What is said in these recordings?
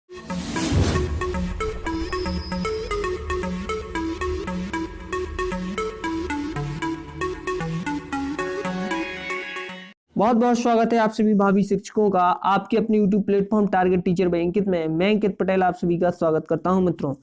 बहुत बहुत स्वागत है आप सभी भावी शिक्षकों का आपके अपने YouTube platform target teacher by Ankit में। मैं अंकित पटेल आप सभी का स्वागत करता हूं। मित्रों,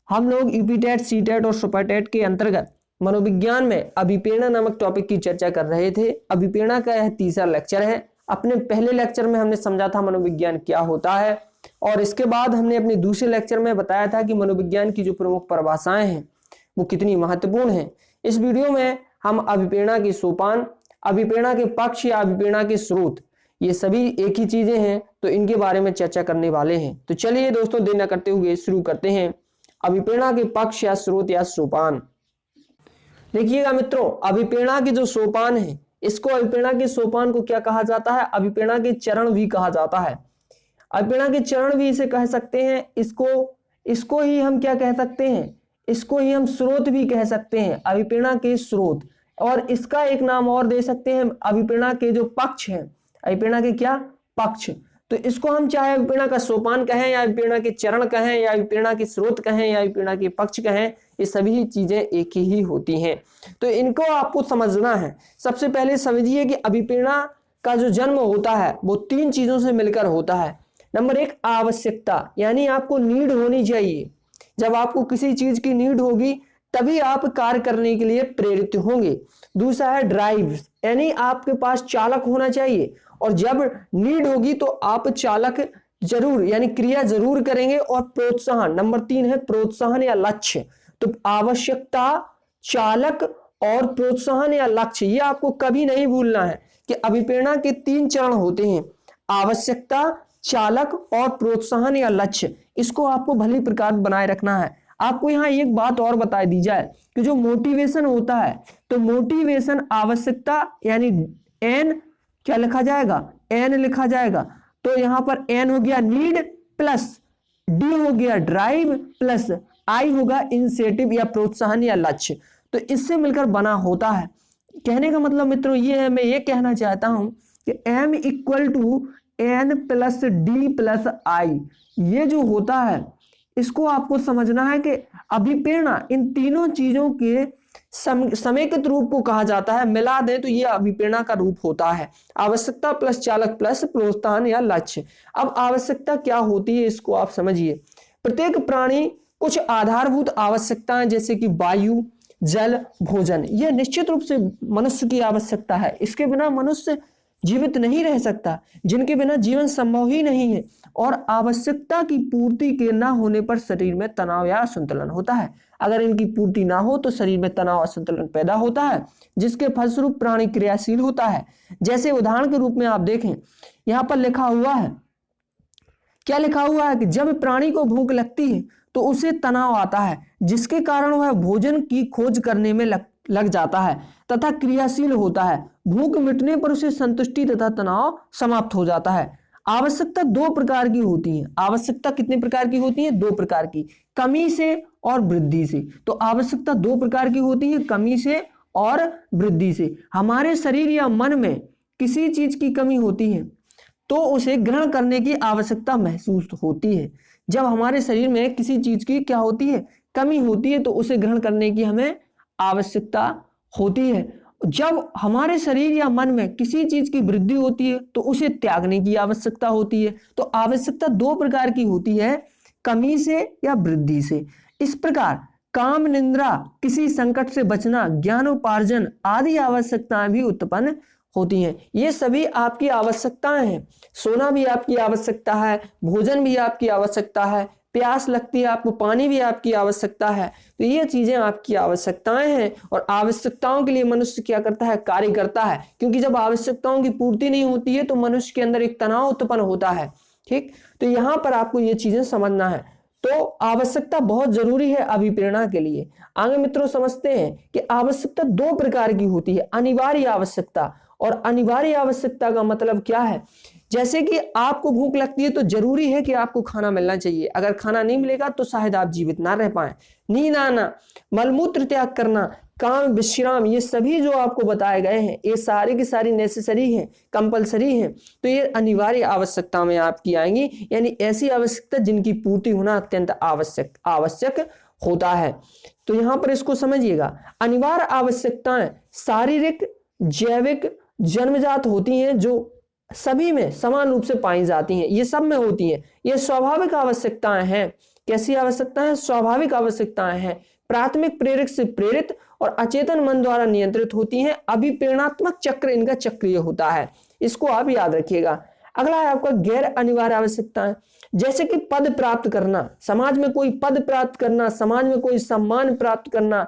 हम लोग यूपी टेट, सी टेट और सुपर टेट के अंतर्गत मनोविज्ञान में अभिप्रेरणा नामक टॉपिक की चर्चा कर रहे थे। अभिप्रेरणा का यह तीसरा लेक्चर है। अपने पहले लेक्चर में हमने समझा था मनोविज्ञान क्या होता है, और इसके बाद हमने अपने दूसरे लेक्चर में बताया था कि मनोविज्ञान की जो प्रमुख परिभाषाएं हैं वो कितनी महत्वपूर्ण है। इस वीडियो में हम अभिप्रेरणा के सोपान, अभिप्रेरणा के पक्ष या अभिप्रेरणा के स्रोत, ये सभी एक ही चीजें हैं, तो इनके बारे में चर्चा करने वाले हैं। तो चलिए दोस्तों, देर न करते हुए शुरू करते हैं। अभिप्रेरणा के पक्ष या स्रोत या सोपान। देखिएगा मित्रों, अभिप्रेरणा के जो सोपान है, इसको अभिप्रेरणा के सोपान को क्या कहा जाता है? अभिप्रेरणा के चरण भी कहा जाता है। अभिप्रेरणा के चरण भी इसे कह सकते हैं। इसको ही हम क्या कह सकते हैं? इसको ही हम स्रोत भी कह सकते हैं, अभिप्रेरणा के स्रोत। और इसका एक नाम और दे सकते हैं, अभिप्रेरणा के जो पक्ष हैं, अभिप्रेरणा के क्या पक्ष। तो इसको हम चाहे अभिप्रेरणा का सोपान कहें, या अभिप्रेरणा के चरण कहें, या अभिप्रेरणा के स्रोत कहें, या अभिप्रेरणा के पक्ष कहें, ये सभी चीजें एक ही होती हैं। तो इनको आपको समझना है। सबसे पहले समझिए कि अभिप्रेरणा का जो जन्म होता है वो तीन चीजों से मिलकर होता है। नंबर एक, आवश्यकता, यानी आपको नीड होनी चाहिए। जब आपको किसी चीज की नीड होगी तभी आप कार्य करने के लिए प्रेरित होंगे। दूसरा है ड्राइव, यानी आपके पास चालक होना चाहिए, और जब नीड होगी तो आप चालक जरूर यानी क्रिया जरूर करेंगे। और प्रोत्साहन, नंबर तीन है प्रोत्साहन या लक्ष्य। तो आवश्यकता, चालक और प्रोत्साहन या लक्ष्य, ये आपको कभी नहीं भूलना है कि अभिप्रेरणा के तीन चरण होते हैं, आवश्यकता, चालक और प्रोत्साहन या लक्ष्य। इसको आपको भली प्रकार बनाए रखना है। आपको यहाँ एक बात और बता दी जाए कि जो मोटिवेशन होता है, तो मोटिवेशन आवश्यकता यानी एन क्या लिखा जाएगा? एन लिखा जाएगा। तो यहाँ पर एन हो गया नीड, प्लस डी हो गया ड्राइव, प्लस आई होगा इनिशिएटिव या प्रोत्साहन या लक्ष्य। तो इससे मिलकर बना होता है। कहने का मतलब मित्रों ये है, मैं ये कहना चाहता हूं कि M equal to N plus D plus I, ये जो होता है इसको आपको समझना है कि अभिप्रेरणा इन तीनों चीजों के समेकित रूप को कहा जाता है। मिला दें तो ये अभिप्रेरणा का रूप होता है, आवश्यकता प्लस चालक प्लस प्रोत्साहन या लक्ष्य। अब आवश्यकता क्या होती है इसको आप समझिए। प्रत्येक प्राणी कुछ आधारभूत आवश्यकताएं जैसे कि वायु, जल, भोजन, यह निश्चित रूप से मनुष्य की आवश्यकता है। इसके बिना मनुष्य जीवित नहीं रह सकता, जिनके बिना जीवन संभव ही नहीं है। और आवश्यकता की पूर्ति के ना होने पर शरीर में तनाव या असंतुलन होता है। अगर इनकी पूर्ति ना हो तो शरीर में तनाव, असंतुलन पैदा होता है, जिसके फलस्वरूप प्राणी क्रियाशील होता है। जैसे उदाहरण के रूप में आप देखें, यहाँ पर लिखा हुआ है, क्या लिखा हुआ है कि जब प्राणी को भूख लगती है तो उसे तनाव आता है, जिसके कारण वह भोजन की खोज करने में लग जाता है तथा क्रियाशील होता है। भूख मिटने पर उसे संतुष्टि तथा तनाव समाप्त हो जाता है। आवश्यकता दो प्रकार की होती है। आवश्यकता कितने प्रकार की होती है? दो प्रकार की, कमी से और वृद्धि से। तो आवश्यकता दो प्रकार की होती है, कमी से और वृद्धि से। हमारे शरीर या मन में किसी चीज की कमी होती है तो उसे ग्रहण करने की आवश्यकता महसूस होती है। जब हमारे शरीर में किसी चीज की क्या होती है? कमी होती है, तो उसे ग्रहण करने की हमें आवश्यकता होती है। जब हमारे शरीर या मन में किसी चीज की वृद्धि होती है तो उसे त्यागने की आवश्यकता होती है। तो आवश्यकता दो प्रकार की होती है, कमी से या वृद्धि से। इस प्रकार काम, निद्रा, किसी संकट से बचना, ज्ञानोपार्जन आदि आवश्यकताएं भी उत्पन्न होती हैं। ये सभी आपकी आवश्यकताएं हैं। सोना भी आपकी आवश्यकता है, भोजन भी आपकी आवश्यकता है, प्यास लगती है आपको, पानी भी आपकी आवश्यकता है। तो ये चीजें आपकी आवश्यकताएं हैं, और आवश्यकताओं के लिए मनुष्य क्या करता है? कार्य करता है। क्योंकि जब आवश्यकताओं की पूर्ति नहीं होती है तो मनुष्य के अंदर एक तनाव उत्पन्न होता है। ठीक, तो यहाँ पर आपको ये चीजें समझना है। तो आवश्यकता बहुत जरूरी है अभिप्रेरणा के लिए। आगे मित्रों समझते हैं कि आवश्यकता दो प्रकार की होती है, अनिवार्य आवश्यकता। और अनिवार्य आवश्यकता का मतलब क्या है? जैसे कि आपको भूख लगती है तो जरूरी है कि आपको खाना मिलना चाहिए, अगर खाना नहीं मिलेगा तो शायद आप जीवित ना रह पाए। नींद आना, मलमूत्र त्याग करना, काम, विश्राम, ये सभी जो आपको बताए गए हैं ये सारी की सारी नेसेसरी हैं, कंपलसरी हैं। तो ये अनिवार्य आवश्यकता में आपकी आएंगी, यानी ऐसी आवश्यकता जिनकी पूर्ति होना अत्यंत आवश्यक होता है। तो यहां पर इसको समझिएगा, अनिवार्य आवश्यकताएं शारीरिक, जैविक, जन्मजात होती हैं, जो सभी में समान रूप से पाई जाती हैं, ये सब में होती हैं। ये स्वाभाविक आवश्यकताएं हैं। कैसी आवश्यकताएं? स्वाभाविक आवश्यकताएं हैं, प्राथमिक प्रेरक से प्रेरित और अचेतन मन द्वारा नियंत्रित होती हैं। अभिप्रेरणात्मक चक्र इनका चक्रीय होता है, इसको आप याद रखिएगा। अगला है आपका गैर अनिवार्य आवश्यकताएं, जैसे कि पद प्राप्त करना, समाज में कोई पद प्राप्त करना, समाज में कोई सम्मान प्राप्त करना,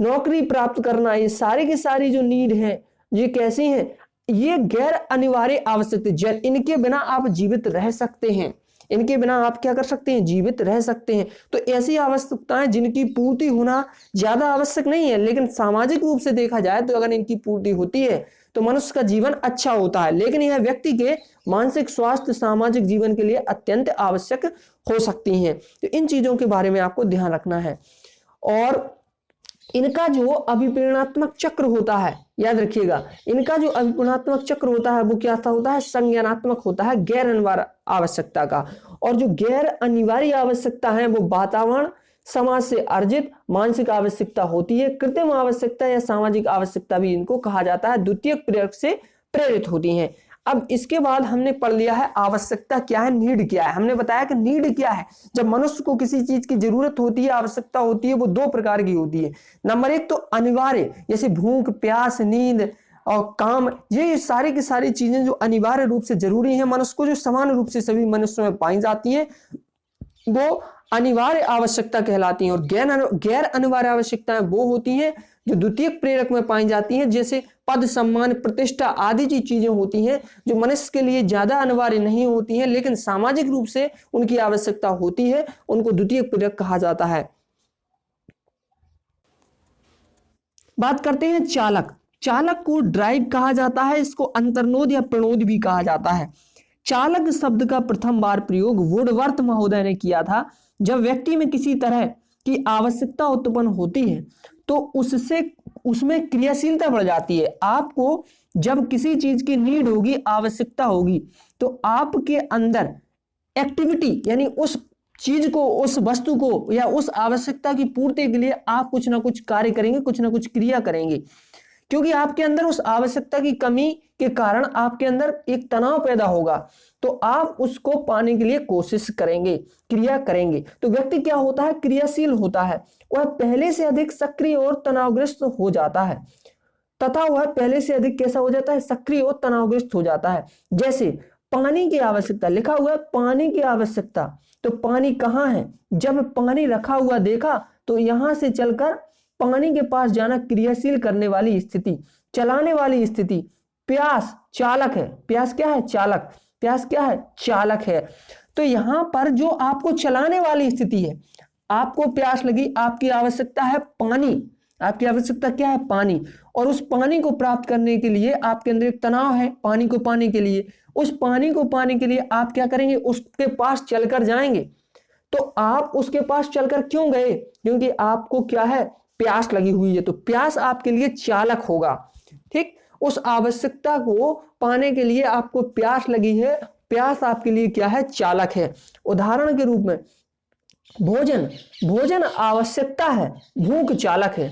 नौकरी प्राप्त करना, ये सारी की सारी जो नीड है ये कैसी हैं? ये गैर अनिवार्य आवश्यकता, इनके बिना आप जीवित रह सकते हैं, इनके बिना आप क्या कर सकते हैं? जीवित रह सकते हैं। तो ऐसी आवश्यकताएं जिनकी पूर्ति होना ज्यादा आवश्यक नहीं है, लेकिन सामाजिक रूप से देखा जाए तो अगर इनकी पूर्ति होती है तो मनुष्य का जीवन अच्छा होता है, लेकिन यह व्यक्ति के मानसिक स्वास्थ्य, सामाजिक जीवन के लिए अत्यंत आवश्यक हो सकती हैं। तो इन चीजों के बारे में आपको ध्यान रखना है। और इनका जो अभिप्रेरणात्मक चक्र होता है, याद रखिएगा, इनका जो अभिप्रेरणात्मक चक्र होता है वो क्या होता है? संज्ञानात्मक होता है गैर अनिवार्य आवश्यकता का। और जो गैर अनिवार्य आवश्यकता है वो वातावरण, समाज से अर्जित मानसिक आवश्यकता होती है। कृत्रिम आवश्यकता या सामाजिक आवश्यकता भी इनको कहा जाता है, द्वितीय प्रेरक से प्रेरित होती हैं। अब इसके बाद हमने पढ़ लिया है आवश्यकता क्या है, नीड क्या है। हमने बताया कि नीड क्या है, जब मनुष्य को किसी चीज की जरूरत होती है, आवश्यकता होती है, वो दो प्रकार की होती है। नंबर एक तो अनिवार्य, जैसे भूख, प्यास, नींद और काम, ये सारी की सारी चीजें जो अनिवार्य रूप से जरूरी है मनुष्य को, जो समान रूप से सभी मनुष्यों में पाई जाती है, वो अनिवार्य आवश्यकता कहलाती हैं। और गैर अनिवार्य आवश्यकताएं वो होती हैं जो द्वितीय प्रेरक में पाई जाती हैं, जैसे पद, सम्मान, प्रतिष्ठा आदि जी चीजें होती हैं जो मनुष्य के लिए ज्यादा अनिवार्य नहीं होती हैं, लेकिन सामाजिक रूप से उनकी आवश्यकता होती है, उनको द्वितीय प्रेरक कहा जाता है। बात करते हैं चालक। चालक को ड्राइव कहा जाता है, इसको अंतर्नोद या प्रणोद भी कहा जाता है। चालक शब्द का प्रथम बार प्रयोग वुडवर्थ महोदय ने किया था। जब व्यक्ति में किसी तरह की आवश्यकता उत्पन्न होती है तो उसमें क्रियाशीलता बढ़ जाती है। आपको जब किसी चीज की नीड होगी, आवश्यकता होगी, तो आपके अंदर एक्टिविटी, यानी उस चीज को, उस वस्तु को या उस आवश्यकता की पूर्ति के लिए आप कुछ ना कुछ कार्य करेंगे, कुछ ना कुछ क्रिया करेंगे, क्योंकि आपके अंदर उस आवश्यकता की कमी के कारण आपके अंदर एक तनाव पैदा होगा, तो आप उसको पाने के लिए कोशिश करेंगे, क्रिया करेंगे। तो व्यक्ति क्या होता है? क्रियाशील होता है, वह पहले से अधिक सक्रिय और तनावग्रस्त हो जाता है, तथा वह पहले से अधिक कैसा हो जाता है? सक्रिय और तनावग्रस्त हो जाता है। जैसे पानी की आवश्यकता, लिखा हुआ है पानी की आवश्यकता, तो पानी कहाँ है? जब पानी रखा हुआ देखा तो यहां से चलकर पानी के पास जाना, क्रियाशील करने वाली स्थिति, चलाने वाली स्थिति। प्यास चालक है, प्यास क्या है? चालक। प्यास क्या है? चालक है। तो यहां पर जो आपको चलाने वाली स्थिति है, आपको प्यास लगी, आपकी आवश्यकता है पानी, आपकी आवश्यकता क्या है? पानी। और उस पानी को प्राप्त करने के लिए आपके अंदर एक तनाव है, पानी को पाने के लिए, उस पानी को पाने के लिए आप क्या करेंगे? उसके पास चलकर जाएंगे। तो आप उसके पास चलकर क्यों गए? क्योंकि आपको क्या है? प्यास लगी हुई है, तो प्यास आपके लिए चालक होगा। ठीक, उस आवश्यकता को पाने के लिए आपको प्यास लगी है, प्यास आपके लिए क्या है? चालक है। उदाहरण के रूप में भोजन, भोजन आवश्यकता है, भूख चालक है।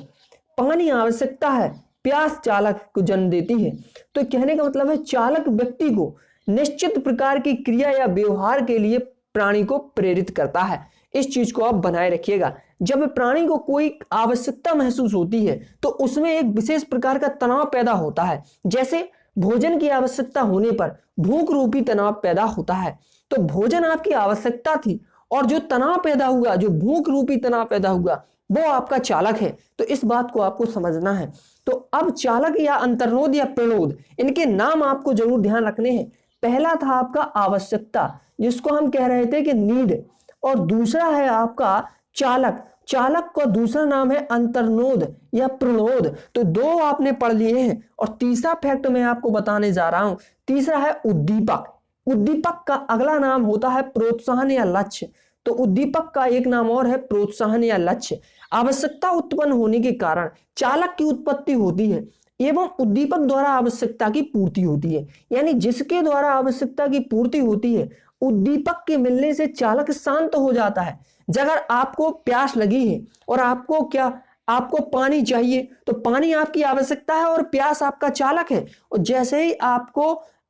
पानी आवश्यकता है, प्यास चालक को जन्म देती है। तो कहने का मतलब है चालक व्यक्ति को निश्चित प्रकार की क्रिया या व्यवहार के लिए प्राणी को प्रेरित करता है। इस चीज को आप बनाए रखिएगा। जब प्राणी को कोई आवश्यकता महसूस होती है तो उसमें एक विशेष प्रकार का तनाव पैदा होता है। जैसे भोजन की आवश्यकता होने पर भूख रूपी तनाव पैदा होता है। तो भोजन आपकी आवश्यकता थी और जो तनाव पैदा हुआ, जो भूख रूपी तनाव पैदा हुआ, वो आपका चालक है। तो इस बात को आपको समझना है। तो अब चालक या अंतर्नोद या प्रणोद, इनके नाम आपको जरूर ध्यान रखने हैं। पहला था आपका आवश्यकता, जिसको हम कह रहे थे कि नीड, और दूसरा है आपका चालक। चालक का दूसरा नाम है अंतर्नोद या प्रणोद। तो दो आपने पढ़ लिए हैं। और तीसरा फैक्ट मैं आपको बताने जा रहा हूं, तीसरा है उद्दीपक। उद्दीपक का अगला नाम होता है प्रोत्साहन या लक्ष्य। तो उद्दीपक का एक नाम और है प्रोत्साहन या लक्ष्य। आवश्यकता उत्पन्न होने के कारण चालक की उत्पत्ति होती है एवं उद्दीपक द्वारा आवश्यकता की पूर्ति होती है। यानी जिसके द्वारा आवश्यकता की पूर्ति होती है, उद्दीपक के मिलने से चालक शांत हो जाता है। अगर आपको प्यास लगी है और आपको पानी चाहिए, तो पानी आपकी आवश्यकता है और प्यास आपका चालक है। और जैसे ही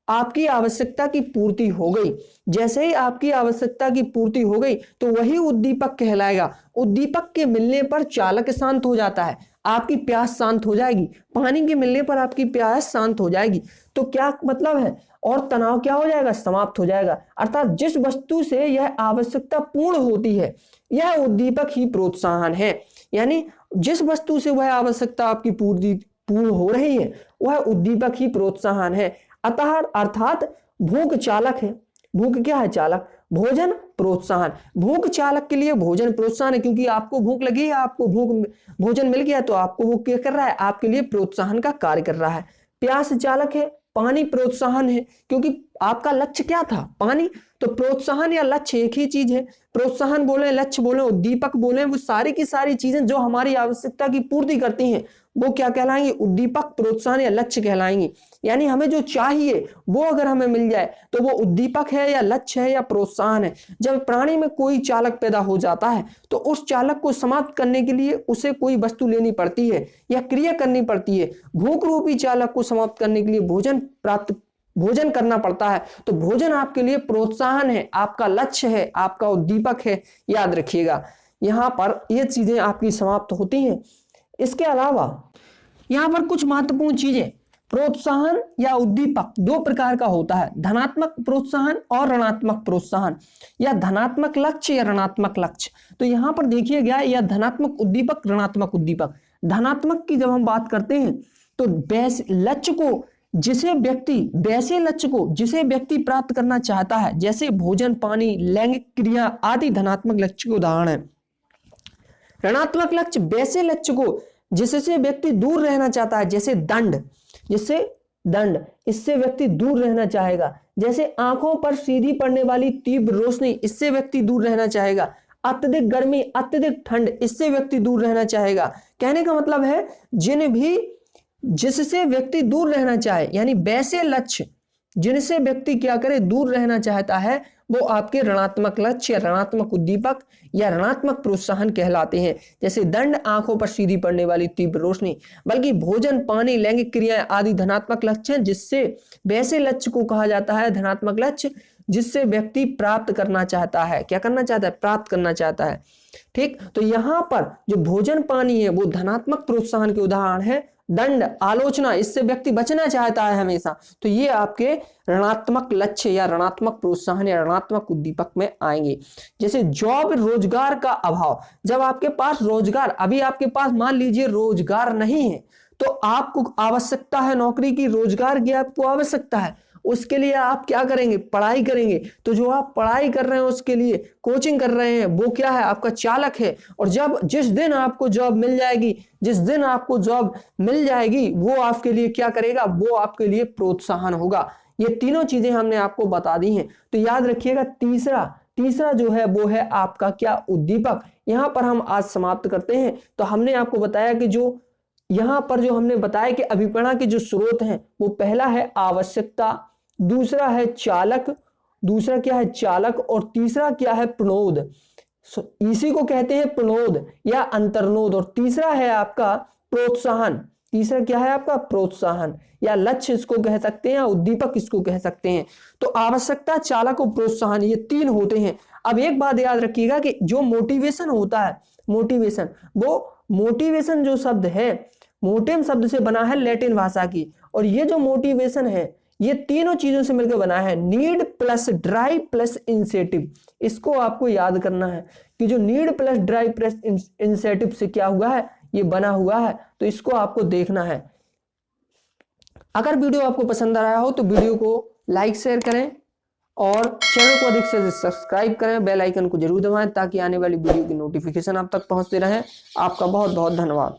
आपकी आवश्यकता की पूर्ति हो गई, जैसे ही आपकी आवश्यकता की पूर्ति हो गई, तो वही उद्दीपक कहलाएगा। उद्दीपक के मिलने पर चालक शांत हो जाता है, आपकी प्यास शांत हो जाएगी। पानी के मिलने पर आपकी प्यास शांत हो जाएगी। तो क्या मतलब है, और तनाव क्या हो जाएगा, समाप्त हो जाएगा। अर्थात जिस वस्तु से यह आवश्यकता पूर्ण होती है, यह उद्दीपक ही प्रोत्साहन है। यानी जिस वस्तु से वह आवश्यकता आपकी पूर्ण हो रही है, वह उद्दीपक ही प्रोत्साहन है। अतः अर्थात भूख चालक है। भूख क्या है, चालक। भोजन प्रोत्साहन, भूख चालक के लिए भोजन प्रोत्साहन है, क्योंकि आपको भूख लगी है, आपको भोजन मिल गया, तो आपको वो क्या कर रहा है, आपके लिए प्रोत्साहन का कार्य कर रहा है। प्यास चालक है, पानी प्रोत्साहन है, क्योंकि आपका लक्ष्य क्या था, पानी। तो प्रोत्साहन या लक्ष्य एक ही चीज है। प्रोत्साहन बोले, लक्ष्य बोले, उद्दीपक बोले, वो सारी की सारी चीजें जो हमारी आवश्यकता की पूर्ति करती हैं, वो क्या कहलाएंगे, उद्दीपक, प्रोत्साहन या लक्ष्य कहलाएंगे। यानी हमें जो चाहिए वो अगर हमें मिल जाए, तो वो उद्दीपक है या लक्ष्य है या प्रोत्साहन है। जब प्राणी में कोई चालक पैदा हो जाता है, तो उस चालक को समाप्त करने के लिए उसे कोई वस्तु लेनी पड़ती है या क्रिया करनी पड़ती है। भूख रूपी चालक को समाप्त करने के लिए भोजन करना पड़ता है। तो भोजन आपके लिए प्रोत्साहन है, आपका लक्ष्य है, आपका उद्दीपक है। याद रखिएगा, यहां पर ये चीजें आपकी समाप्त होती हैं। इसके अलावा यहां पर कुछ महत्वपूर्ण चीजें, प्रोत्साहन या उद्दीपक दो प्रकार का होता है, धनात्मक प्रोत्साहन और ऋणात्मक प्रोत्साहन, या धनात्मक लक्ष्य या ऋणात्मक लक्ष्य। तो यहां पर देखिए गया, या धनात्मक उद्दीपक, ऋणात्मक उद्दीपक। धनात्मक की जब हम बात करते हैं, तो वैसे लक्ष्य को जिसे व्यक्ति प्राप्त करना चाहता है, जैसे भोजन, पानी, लैंगिक क्रिया आदि धनात्मक लक्ष्य के उदाहरण है। ऋणात्मक लक्ष्य वैसे लक्ष्य को जिससे व्यक्ति दूर रहना चाहता है, जैसे दंड, इससे व्यक्ति दूर रहना चाहेगा। जैसे आंखों पर सीधी पड़ने वाली तीव्र रोशनी, इससे व्यक्ति दूर रहना चाहेगा। अत्यधिक गर्मी, अत्यधिक ठंड, इससे व्यक्ति दूर रहना चाहेगा। कहने का मतलब है जिससे व्यक्ति दूर रहना चाहे, यानी वैसे लक्ष्य जिनसे व्यक्ति क्या करे, दूर रहना चाहता है, वो आपके ऋणात्मक लक्ष्य या ऋणात्मक उद्दीपक या ऋणात्मक प्रोत्साहन कहलाते हैं। जैसे दंड, आंखों पर सीधी पड़ने वाली तीव्र रोशनी। बल्कि भोजन, पानी, लैंगिक क्रियाएं आदि धनात्मक लक्ष्य हैं, जिससे वैसे लक्ष्य को कहा जाता है धनात्मक लक्ष्य जिससे व्यक्ति प्राप्त करना चाहता है। क्या करना चाहता है, प्राप्त करना चाहता है। ठीक, तो यहां पर जो भोजन, पानी है, वो धनात्मक प्रोत्साहन के उदाहरण है। दंड, आलोचना, इससे व्यक्ति बचना चाहता है हमेशा, तो ये आपके ऋणात्मक लक्ष्य या ऋणात्मक प्रोत्साहन या ऋणात्मक उद्दीपक में आएंगे। जैसे जॉब, रोजगार का अभाव। जब आपके पास रोजगार, अभी आपके पास मान लीजिए रोजगार नहीं है, तो आपको आवश्यकता है नौकरी की, रोजगार की आपको आवश्यकता है, उसके लिए आप क्या करेंगे, पढ़ाई करेंगे। तो जो आप पढ़ाई कर रहे हैं, उसके लिए कोचिंग कर रहे हैं, वो क्या है, आपका चालक है। और जिस दिन आपको जॉब मिल जाएगी, वो आपके लिए क्या करेगा, वो आपके लिए प्रोत्साहन होगा। ये तीनों चीजें हमने आपको बता दी हैं। तो याद रखिएगा, तीसरा जो है वो है आपका क्या, उद्दीपक। यहां पर हम आज समाप्त करते हैं। तो हमने आपको बताया कि यहां पर जो हमने बताया कि अभिप्रेरणा के जो स्रोत हैं, वो पहला है आवश्यकता, दूसरा है चालक, और तीसरा क्या है, प्रणोद। इसी को कहते हैं प्रणोद या अंतर्नोद। और तीसरा है आपका प्रोत्साहन। तीसरा क्या है आपका, प्रोत्साहन या लक्ष्य इसको कह सकते हैं, या उद्दीपक इसको कह सकते हैं। तो आवश्यकता, चालक और प्रोत्साहन, ये तीन होते हैं। अब एक बात याद रखिएगा कि जो मोटिवेशन होता है, मोटिवेशन जो शब्द है, मोटिव शब्द से बना है, लैटिन भाषा की। और ये जो मोटिवेशन है, ये तीनों चीजों से मिलकर बना है, need plus drive plus incentive. इसको आपको याद करना है कि जो need plus drive plus incentive से क्या हुआ है, ये बना हुआ है। तो इसको आपको देखना है। अगर वीडियो आपको पसंद आ रहा हो तो वीडियो को लाइक, शेयर करें और चैनल को अधिक से सब्सक्राइब करें। बेल आइकन को जरूर दबाएं ताकि आने वाली वीडियो की नोटिफिकेशन आप तक पहुंचते रहे। आपका बहुत बहुत धन्यवाद।